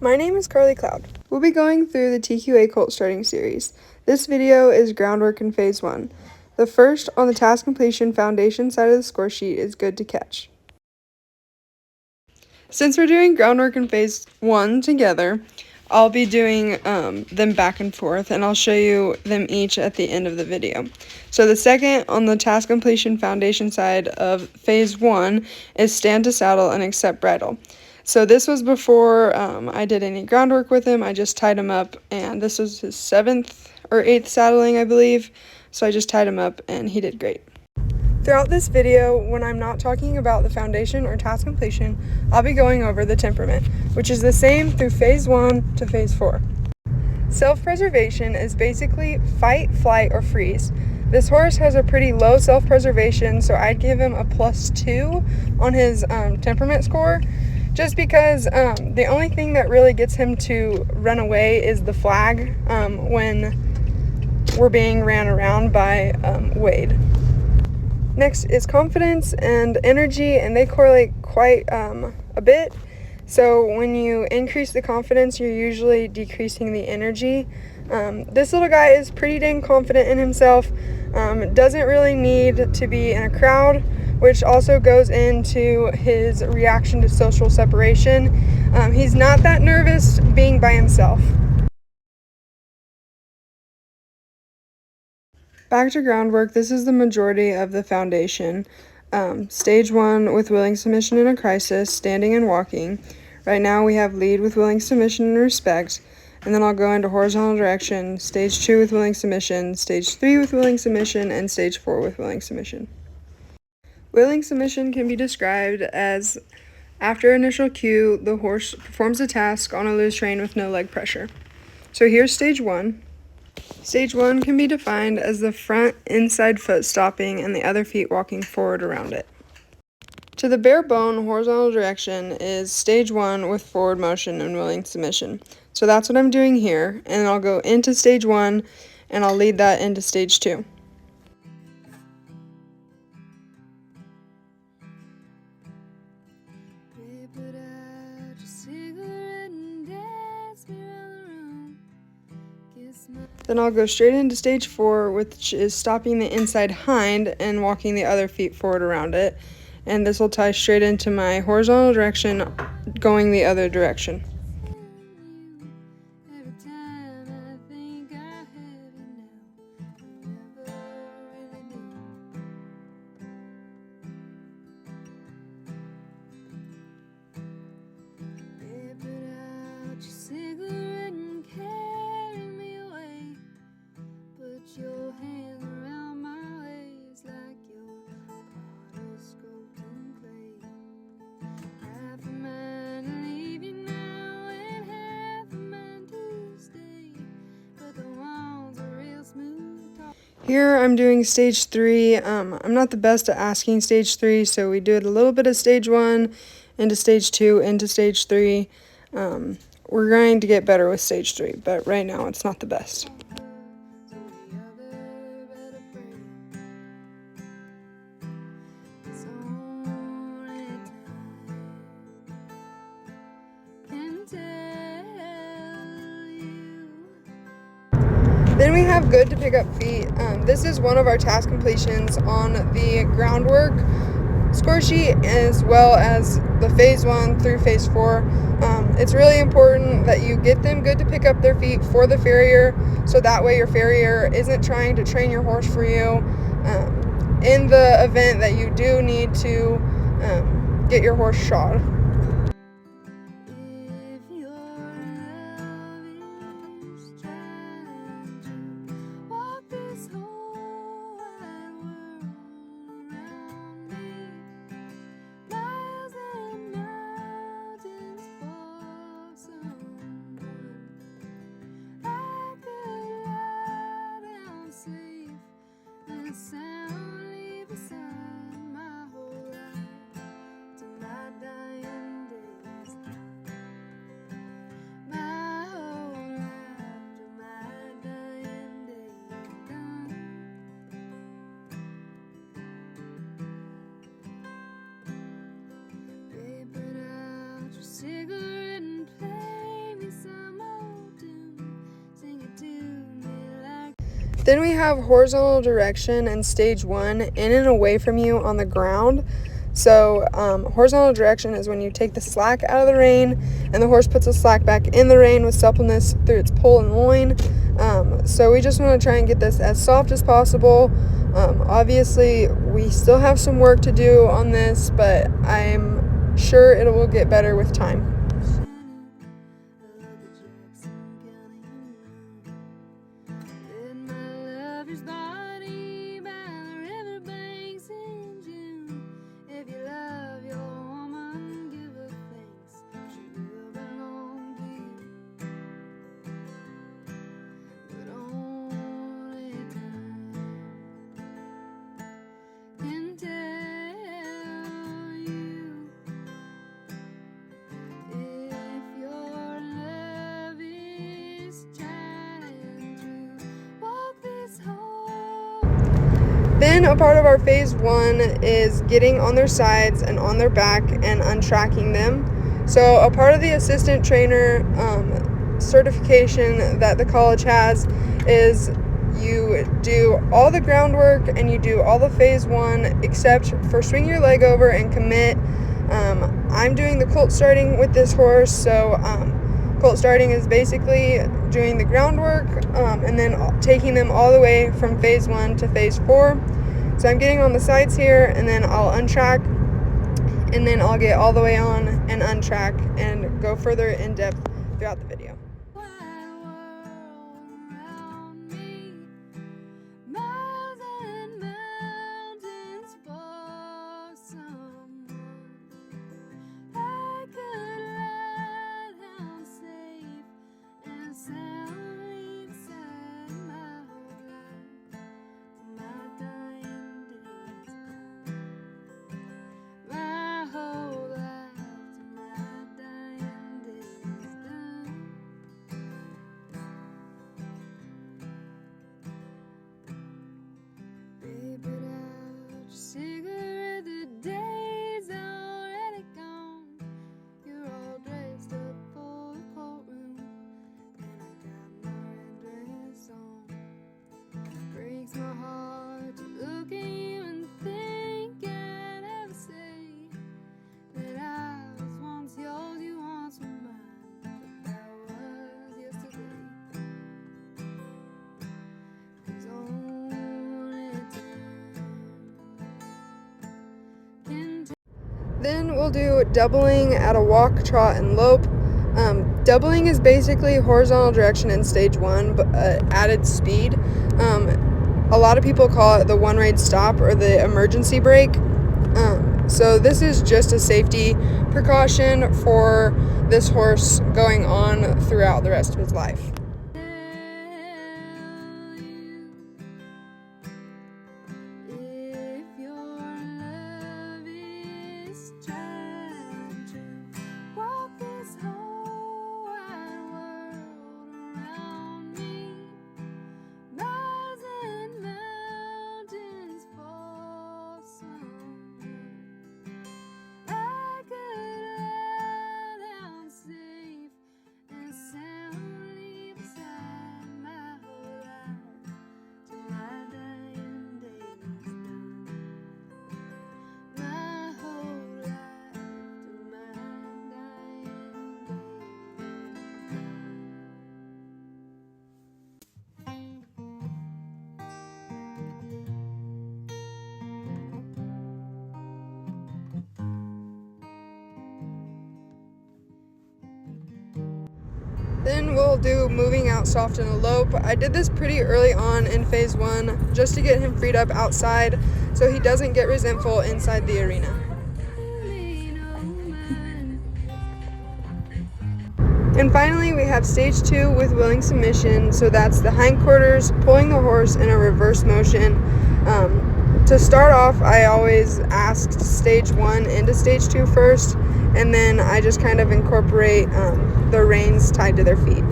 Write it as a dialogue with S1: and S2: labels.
S1: My name is Carly Cloud. We'll be going through the TQA Colt starting series. This video is Groundwork and Phase 1. The first on the task completion foundation side of the score sheet is good to catch. Since we're doing Groundwork and Phase 1 together, I'll be doing them back and forth, and I'll show you them each at the end of the video. So the second on the task completion foundation side of Phase 1 is stand to saddle and accept bridle. So this was before I did any groundwork with him. I just tied him up, and this was his 7th or 8th saddling, I believe. So I just tied him up, and he did great. Throughout this video, when I'm not talking about the foundation or task completion, I'll be going over the temperament, which is the same through Phase 1 to Phase 4. Self-preservation is basically fight, flight, or freeze. This horse has a pretty low self-preservation, so I'd give him a +2 on his temperament score, just because the only thing that really gets him to run away is the flag when we're being ran around by Wade. Next is confidence and energy, and they correlate quite a bit. So when you increase the confidence, you're usually decreasing the energy. This little guy is pretty dang confident in himself, doesn't really need to be in a crowd, which also goes into his reaction to social separation. He's not that nervous being by himself. Back to groundwork, this is the majority of the foundation. Stage 1 with willing submission in a crisis, standing and walking. Right now we have lead with willing submission and respect, and then I'll go into horizontal direction, stage 2 with willing submission, stage 3 with willing submission, and stage 4 with willing submission. Willing submission can be described as after initial cue, the horse performs a task on a loose rein with no leg pressure. So here's stage 1. Stage 1 can be defined as the front inside foot stopping and the other feet walking forward around it. To the bare bone horizontal direction is stage 1 with forward motion and willing submission. So that's what I'm doing here, and I'll go into stage 1 and I'll lead that into stage 2. Then I'll go straight into stage 4, which is stopping the inside hind and walking the other feet forward around it. And this will tie straight into my horizontal direction, going the other direction. Here I'm doing stage 3. I'm not the best at asking stage 3, so we do it a little bit of stage 1, into stage 2, into stage 3. We're going to get better with stage 3, but right now it's not the best. Then we have good to pick up feet. This is one of our task completions on the groundwork score sheet, as well as the Phase 1 through Phase 4. It's really important that you get them good to pick up their feet for the farrier, so that way your farrier isn't trying to train your horse for you in the event that you do need to get your horse shod. Then we have horizontal direction and stage 1, in and away from you on the ground. So horizontal direction is when you take the slack out of the rein and the horse puts the slack back in the rein with suppleness through its poll and loin. So we just want to try and get this as soft as possible. Obviously, we still have some work to do on this, but I'm sure it will get better with time. Then a part of our phase 1 is getting on their sides and on their back and untracking them. So a part of the assistant trainer certification that the college has is you do all the groundwork and you do all the phase 1 except for swing your leg over and commit. I'm doing the colt starting with this horse, so colt starting is basically doing the groundwork and then taking them all the way from phase 1 to phase 4. So I'm getting on the sides here, and then I'll untrack, and then I'll get all the way on and untrack and go further in depth throughout the video. Then we'll do doubling at a walk, trot, and lope. Doubling is basically horizontal direction in stage 1, but added speed. A lot of people call it the one-rate stop or the emergency brake. So this is just a safety precaution for this horse going on throughout the rest of his life. Then we'll do moving out soft in a lope. I did this pretty early on in phase 1 just to get him freed up outside so he doesn't get resentful inside the arena. And finally, we have stage 2 with willing submission. So that's the hindquarters pulling the horse in a reverse motion. To start off, I always asked stage 1 into stage 2 first, and then I just kind of incorporate the reins tied to their feet.